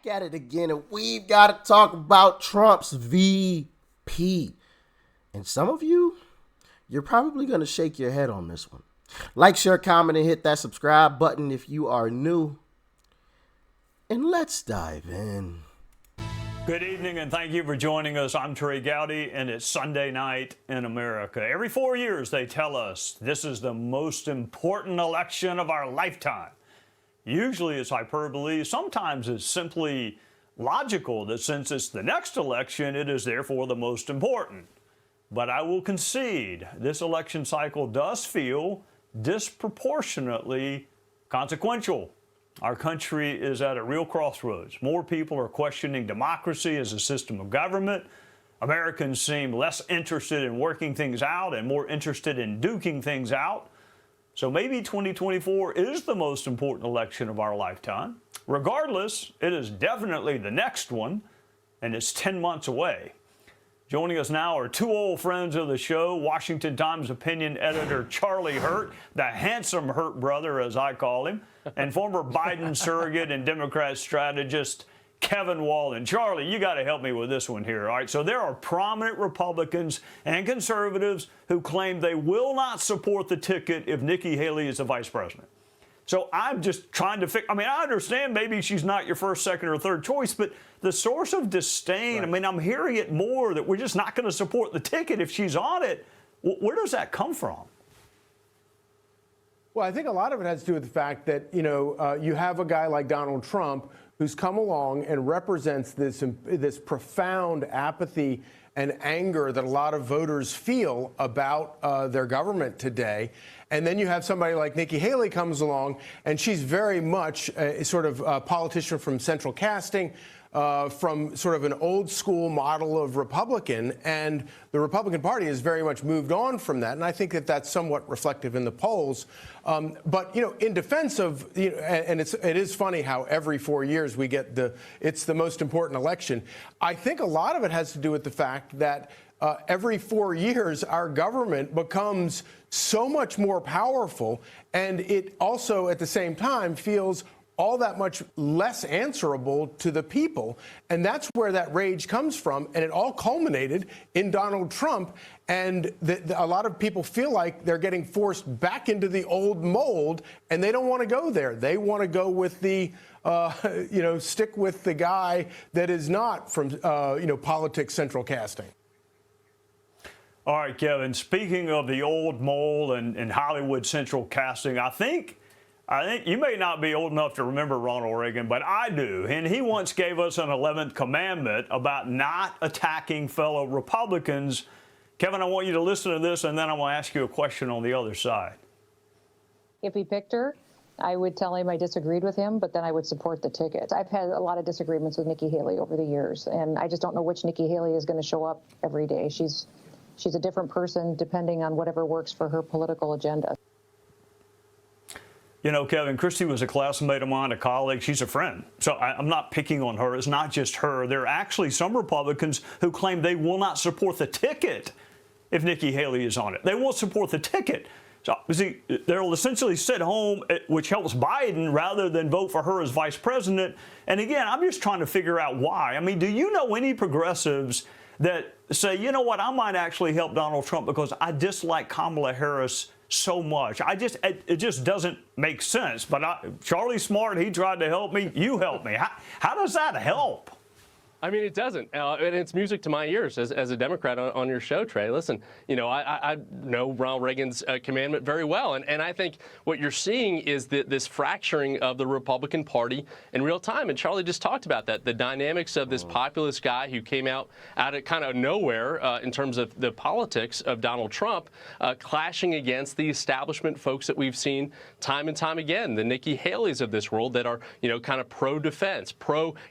back at it again, and we've got to talk about Trump's VP. And some of you're probably going to shake your head on this one. Like, share, comment, and hit that subscribe button if you are new. And let's dive in. Good evening, and thank you for joining us. I'm Trey Gowdy, and it's Sunday night in America. Every 4 years, they tell us this is the most important election of our lifetime. Usually it's hyperbole. Sometimes it's simply logical that since it's the next election, it is therefore the most important. But I will concede this election cycle does feel disproportionately consequential. Our country is at a real crossroads. More people are questioning democracy as a system of government. Americans seem less interested in working things out and more interested in duking things out. So maybe 2024 is the most important election of our lifetime. Regardless, it is definitely the next one, and it's 10 months away. Joining us now are two old friends of the show, Washington Times opinion editor Charlie Hurt, the handsome Hurt brother, as I call him, and former Biden surrogate and Democrat strategist Kevin Walden. Charlie, you got to help me with this one here. All right, so there are prominent Republicans and conservatives who claim they will not support the ticket if Nikki Haley is the vice president. So I'm just trying to I understand maybe she's not your first, second, or third choice, but the source of disdain, right. I'm hearing it more that we're just not going to support the ticket if she's on it. Where does that come from? Well, I think a lot of it has to do with the fact that, you have a guy like Donald Trump who's come along and represents this profound apathy and anger that a lot of voters feel about their government today. And then you have somebody like Nikki Haley comes along, and she's very much a sort of politician from central casting, from sort of an old school model of Republican, and the Republican Party has very much moved on from that, and I think that that's somewhat reflective in the polls. But in defense of, and it is funny how every 4 years we get it's the most important election. I think a lot of it has to do with the fact that every 4 years our government becomes so much more powerful, and it also at the same time feels all that much less answerable to the people. And that's where that rage comes from. And it all culminated in Donald Trump. And a lot of people feel like they're getting forced back into the old mold, and they don't want to go there. They want to go with the, stick with the guy that is not from, politics central casting. All right, Kevin, speaking of the old mold and Hollywood central casting, I think you may not be old enough to remember Ronald Reagan, but I do. And he once gave us an 11th commandment about not attacking fellow Republicans. Kevin, I want you to listen to this, and then I want to ask you a question on the other side. If he picked her, I would tell him I disagreed with him, but then I would support the ticket. I've had a lot of disagreements with Nikki Haley over the years, and I just don't know which Nikki Haley is going to show up every day. She's a different person depending on whatever works for her political agenda. Kevin, Christie was a classmate of mine, a colleague. She's a friend. So I'm not picking on her. It's not just her. There are actually some Republicans who claim they will not support the ticket if Nikki Haley is on it. They won't support the ticket. So, they'll essentially sit home, which helps Biden, rather than vote for her as vice president. And again, I'm just trying to figure out why. Do you know any progressives that say, you know what, I might actually help Donald Trump because I dislike Kamala Harris so much? It just doesn't make sense. But Charlie's smart. He tried to help me. You helped me. How does that help? It doesn't. And it's music to my ears as a Democrat on your show, Trey. Listen, I know Ronald Reagan's commandment very well. And I think what you're seeing is this fracturing of the Republican Party in real time. And Charlie just talked about that, the dynamics of this populist guy who came out of kind of nowhere in terms of the politics of Donald Trump, clashing against the establishment folks that we've seen time and time again, the Nikki Haleys of this world that are, kind of pro-defense,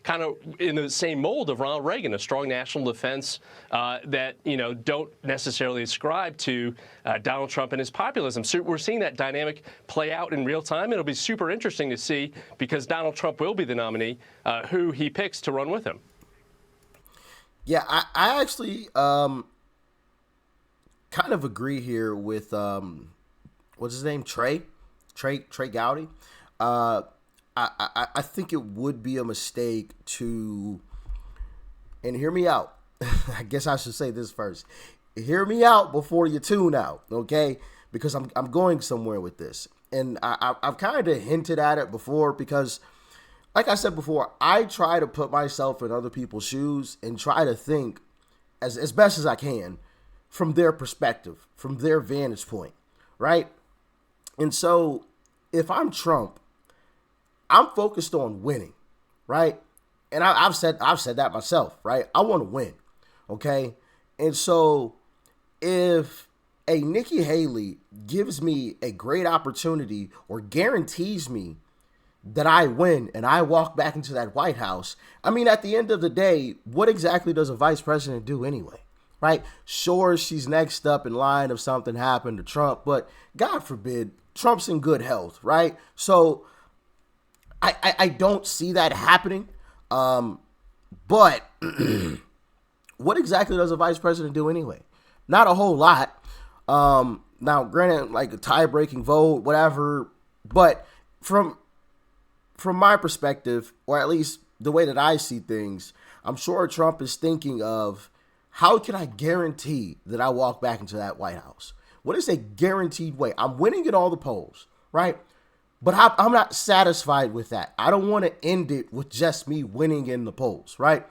kind of in the same mold of Ronald Reagan, a strong national defense that, don't necessarily ascribe to Donald Trump and his populism. So we're seeing that dynamic play out in real time. It'll be super interesting to see, because Donald Trump will be the nominee, who he picks to run with him. Yeah, I actually kind of agree here with, what's his name? Trey Gowdy. I think it would be a mistake to, and hear me out. I guess I should say this first. Hear me out before you tune out, okay? Because I'm going somewhere with this. And I've kind of hinted at it before because, like I said before, I try to put myself in other people's shoes and try to think as best as I can from their perspective, from their vantage point, right? And so if I'm Trump, I'm focused on winning, right? And I've said that myself, right? I want to win, okay? And so if a Nikki Haley gives me a great opportunity or guarantees me that I win and I walk back into that White House, I mean, at the end of the day, what exactly does a vice president do anyway, right? Sure, she's next up in line if something happened to Trump, but God forbid, Trump's in good health, right? So I don't see that happening. But what exactly does a vice president do anyway? Not a whole lot. Now, granted, like a tie-breaking vote, whatever, but from my perspective, or at least the way that I see things, I'm sure Trump is thinking of how can I guarantee that I walk back into that White House? What is a guaranteed way? I'm winning in all the polls, right? But I'm not satisfied with that. I don't want to end it with just me winning in the polls, right?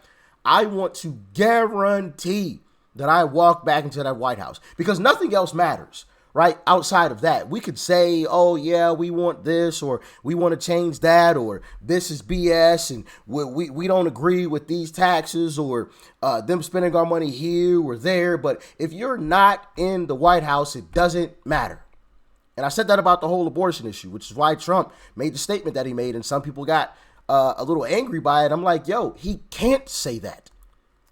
I want to guarantee that I walk back into that White House because nothing else matters, right? Outside of that, we could say, oh, yeah, we want this or we want to change that or this is BS and we don't agree with these taxes or them spending our money here or there. But if you're not in the White House, it doesn't matter. And I said that about the whole abortion issue, which is why Trump made the statement that he made. And some people got a little angry by it. I'm like, yo, he can't say that.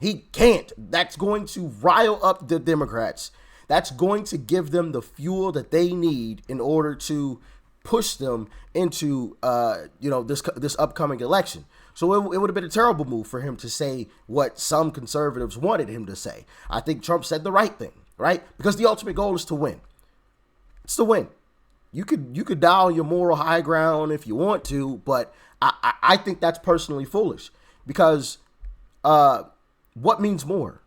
He can't. That's going to rile up the Democrats. That's going to give them the fuel that they need in order to push them into, this upcoming election. So it would have been a terrible move for him to say what some conservatives wanted him to say. I think Trump said the right thing, right? Because the ultimate goal is to win. It's to win. You could die on your moral high ground if you want to, but I think that's personally foolish because what means more,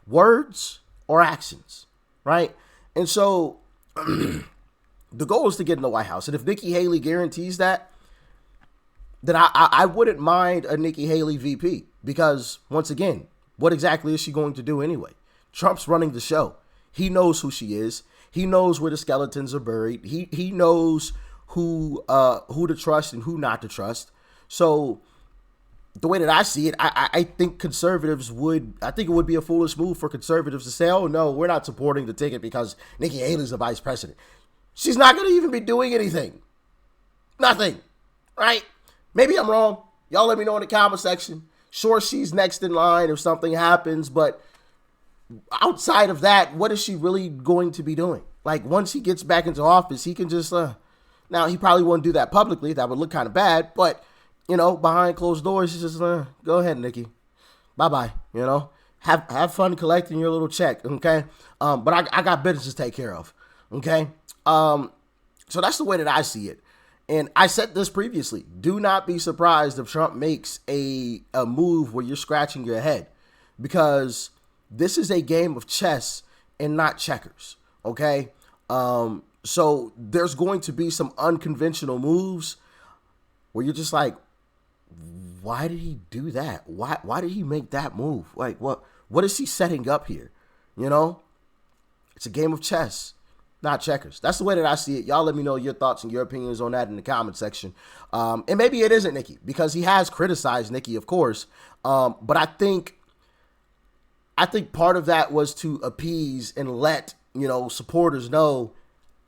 words or actions, right? And so the goal is to get in the White House. And if Nikki Haley guarantees that, then I wouldn't mind a Nikki Haley VP because, once again, what exactly is she going to do anyway? Trump's running the show. He knows who she is. He knows where the skeletons are buried. He knows who to trust and who not to trust. So the way that I see it, I think I think it would be a foolish move for conservatives to say, oh, no, we're not supporting the ticket because Nikki Haley's the vice president. She's not going to even be doing anything. Nothing. Right? Maybe I'm wrong. Y'all let me know in the comment section. Sure, she's next in line if something happens, but outside of that, what is she really going to be doing? Like, once he gets back into office, he can just, now he probably won't do that publicly. That would look kind of bad, but, behind closed doors, he's just, go ahead, Nikki. Bye-bye, Have fun collecting your little check, okay? But I got business to take care of, okay? So that's the way that I see it. And I said this previously. Do not be surprised if Trump makes a move where you're scratching your head because this is a game of chess and not checkers, okay? So there's going to be some unconventional moves where you're just like, why did he do that? Why did he make that move? Like, what is he setting up here? It's a game of chess, not checkers. That's the way that I see it. Y'all let me know your thoughts and your opinions on that in the comment section. And maybe it isn't Nikki because he has criticized Nikki, of course. But I think part of that was to appease and let, supporters know,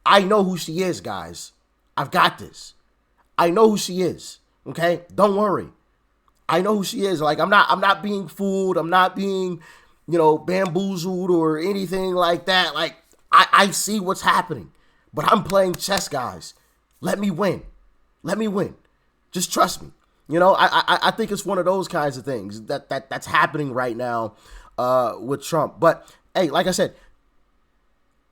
I know who she is, guys. I've got this. I know who she is. Okay? Don't worry. I know who she is. Like, I'm not being fooled. I'm not being, bamboozled or anything like that. Like, I see what's happening, but I'm playing chess, guys. Let me win. Let me win. Just trust me. I think it's one of those kinds of things that's happening right now with Trump. But hey, like I said,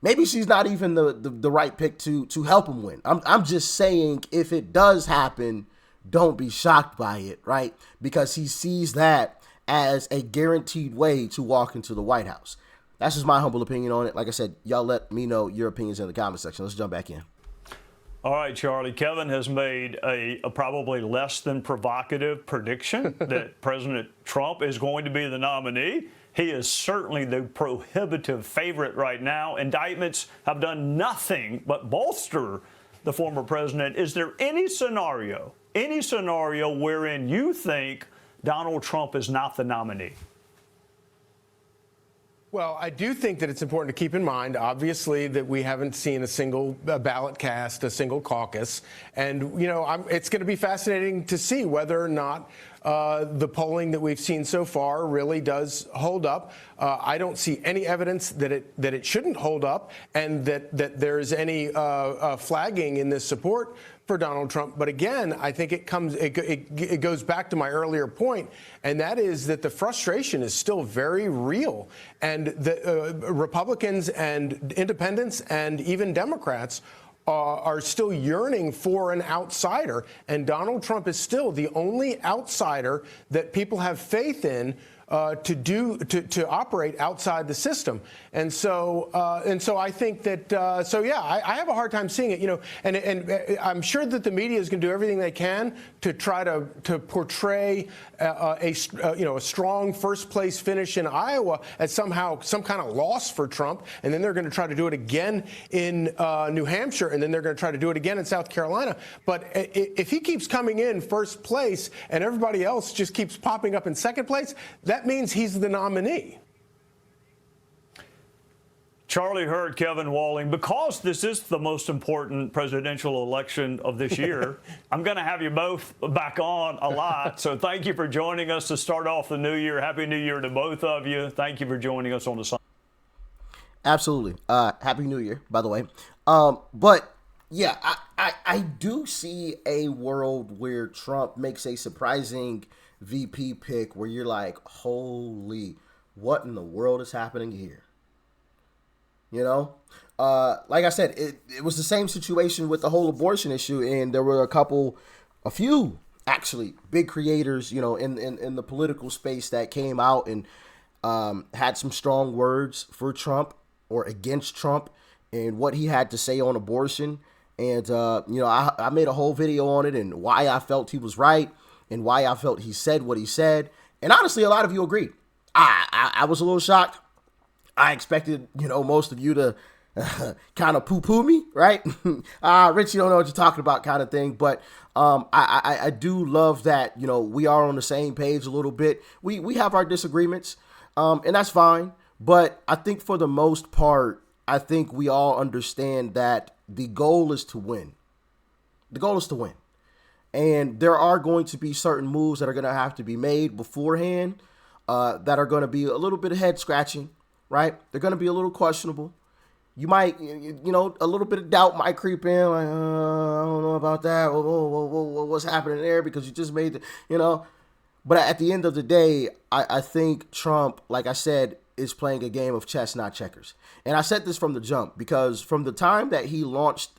maybe she's not even the right pick to help him win. I'm just saying if it does happen, don't be shocked by it, right? Because he sees that as a guaranteed way to walk into the White House. That's just my humble opinion on it. Like I said, y'all let me know your opinions in the comment section. Let's jump back in. All right, Charlie. Kevin has made a probably less than provocative prediction that President Trump is going to be the nominee. He is certainly the prohibitive favorite right now. Indictments have done nothing but bolster the former president. Is there any scenario wherein you think Donald Trump is not the nominee? Well, I do think that it's important to keep in mind, obviously, that we haven't seen a single ballot cast, a single caucus. And, it's going to be fascinating to see whether or not the polling that we've seen so far really does hold up. I don't see any evidence that it shouldn't hold up and that there's any flagging in this support for Donald Trump. But again, I think it goes back to my earlier point, and that is that the frustration is still very real. And the Republicans and independents and even Democrats are still yearning for an outsider. And Donald Trump is still the only outsider that people have faith in to operate outside the system. And so I think that I have a hard time seeing it, and I'm sure that the media is going to do everything they can to try to portray a strong first place finish in Iowa as somehow some kind of loss for Trump, and then they're going to try to do it again in New Hampshire, and then they're going to try to do it again in South Carolina. But if he keeps coming in first place and everybody else just keeps popping up in second place, that means he's the nominee. Charlie heard Kevin Walling. Because this is the most important presidential election of this year, I'm going to have you both back on a lot. So thank you for joining us to start off the new year. Happy New Year to both of you. Thank you for joining us on the Sunday. Absolutely. Happy New Year, by the way. But yeah, I do see a world where Trump makes a surprising VP pick where you're like, holy, what in the world is happening here? Like I said, it was the same situation with the whole abortion issue, and there were a few actually big creators, in the political space that came out and had some strong words for Trump or against Trump and what he had to say on abortion. And, I made a whole video on it and why I felt he was right and why I felt he said what he said. And honestly, a lot of you agreed. I was a little shocked. I expected, most of you to kind of poo-poo me, right? Rich, you don't know what you're talking about kind of thing. But I do love that, we are on the same page a little bit. We have our disagreements, and that's fine. But I think for the most part, I think we all understand that the goal is to win. The goal is to win. And there are going to be certain moves that are going to have to be made beforehand that are going to be a little bit of head scratching, right? They're going to be a little questionable. You might, a little bit of doubt might creep in. Like, I don't know about that. What's happening there? Because you just made But at the end of the day, I think Trump, like I said, is playing a game of chess, not checkers. And I said this from the jump because from the time that he launched,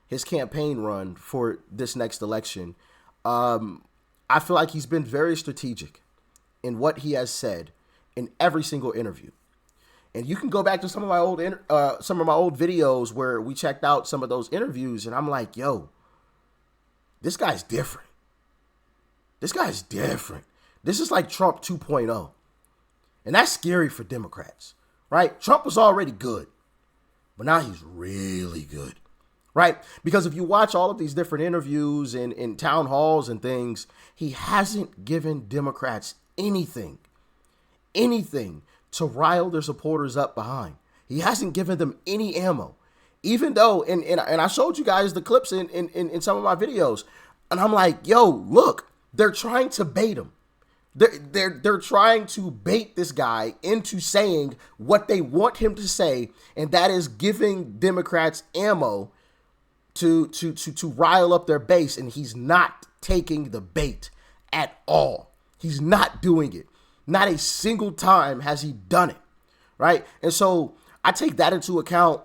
his campaign run for this next election, I feel like he's been very strategic in what he has said in every single interview. And you can go back to some of my old videos where we checked out some of those interviews, and I'm like, yo, this guy's different. This guy's different. This is like Trump 2.0. And that's scary for Democrats, right? Trump was already good, but now he's really good, right? Because if you watch all of these different interviews and in town halls and things, he hasn't given Democrats anything to rile their supporters up behind. He hasn't given them any ammo, even though, and I showed you guys the clips in some of my videos, and I'm like, yo, look, they're trying to bait him. They're trying to bait this guy into saying what they want him to say, and that is giving Democrats ammo to rile up their base, and he's not taking the bait at all. He's not doing it. Not a single time has he done it, right? And so I take that into account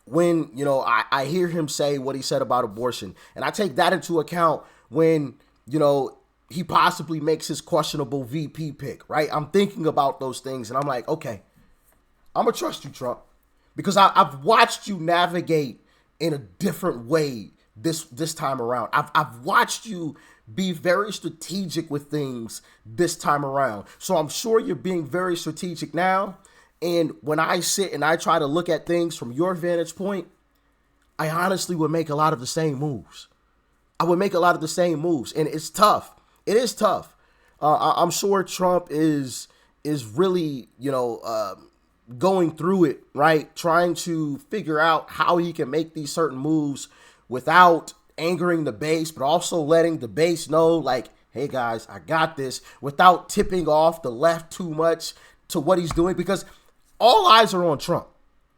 when, you know, I hear him say what he said about abortion, and I take that into account when, you know, he possibly makes his questionable VP pick, right? I'm thinking about those things, and I'm like, okay, I'm going to trust you, Trump, because I've watched you navigate in a different way this time around. I've watched you be very strategic with things this time around. So I'm sure you're being very strategic now. And when I sit and I try to look at things from your vantage point, I honestly would make a lot of the same moves. I would make a lot of the same moves. And it's tough. It is tough. I'm sure Trump is really, you know, going through it, right? Trying to figure out how he can make these certain moves without angering the base, but also letting the base know, like, hey guys, I got this, without tipping off the left too much to what he's doing, because all eyes are on Trump,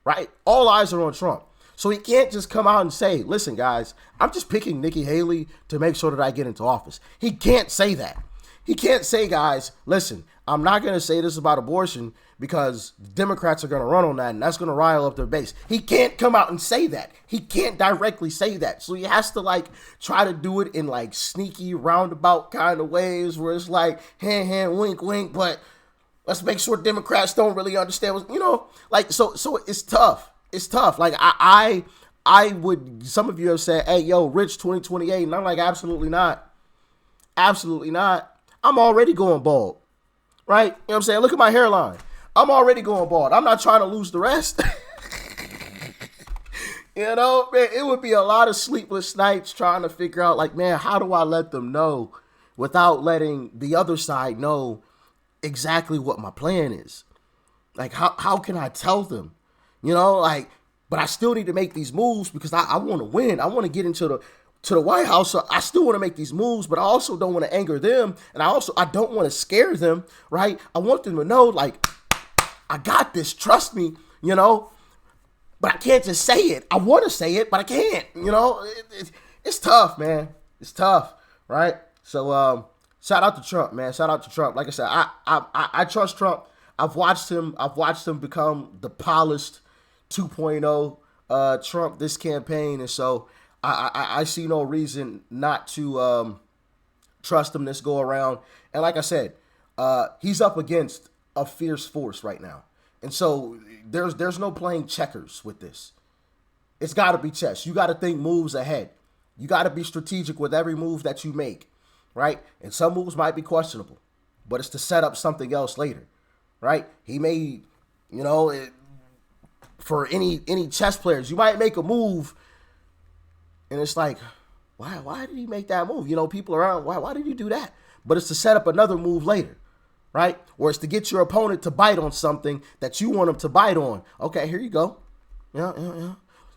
right? All eyes are on Trump. So he can't just come out and say, listen, guys, I'm just picking Nikki Haley to make sure that I get into office. He can't say that. He can't say, guys, listen, I'm not going to say this about abortion because Democrats are going to run on that and that's going to rile up their base. He can't come out and say that. He can't directly say that. So he has to like try to do it in like sneaky roundabout kind of ways where it's like hand, wink, wink, but let's make sure Democrats don't really understand what, you know, like, so it's tough. It's tough. Like I would, some of you have said, hey, yo, Rich 2028. And I'm like, absolutely not. Absolutely not. I'm already going bald, right? You know what I'm saying? Look at my hairline. I'm already going bald. I'm not trying to lose the rest. You know, man, it would be a lot of sleepless nights trying to figure out, like, man, how do I let them know without letting the other side know exactly what my plan is? Like, how can I tell them? You know, like, but I still need to make these moves because I want to win. I want to get into the White House. So I still want to make these moves, but I also don't want to anger them. And I don't want to scare them, right? I want them to know, like, I got this, trust me, you know, but I can't just say it. I want to say it, but I can't, you know, it's tough, man. It's tough, right? So, shout out to Trump, man. Shout out to Trump. Like I said, I trust Trump. I've watched him become the polished 2.0 Trump this campaign. And so I see no reason not to trust him this go around. And like I said, he's up against a fierce force right now. And so there's no playing checkers with this. It's got to be chess. You got to think moves ahead. You got to be strategic with every move that you make, right? And some moves might be questionable, but it's to set up something else later, right? He may, you know, for any chess players, you might make a move and it's like, why did he make that move? You know, people around, why did he do that? But it's to set up another move later, right? Or it's to get your opponent to bite on something that you want him to bite on. Okay, here you go. Yeah.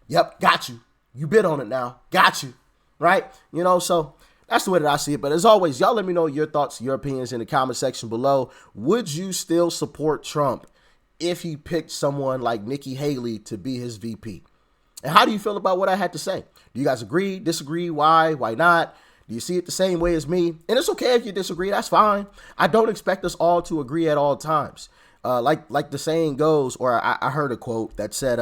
Yep, got you. You bid on it now. Got you, right? You know, so that's the way that I see it. But as always, y'all let me know your thoughts, your opinions in the comment section below. Would you still support Trump if he picked someone like Nikki Haley to be his VP? And how do you feel about what I had to say? Do you guys agree, disagree? Why not? Do you see it the same way as me? And it's okay if you disagree. That's fine. I don't expect us all to agree at all times. Like the saying goes, or I heard a quote that said,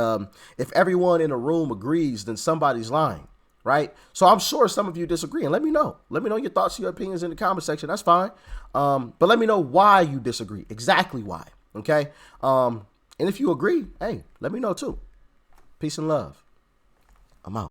if everyone in a room agrees, then somebody's lying, right? So I'm sure some of you disagree, and let me know. Let me know your thoughts, your opinions in the comment section. That's fine. But let me know why you disagree, exactly why, okay? And if you agree, hey, let me know too. Peace and love. I'm out.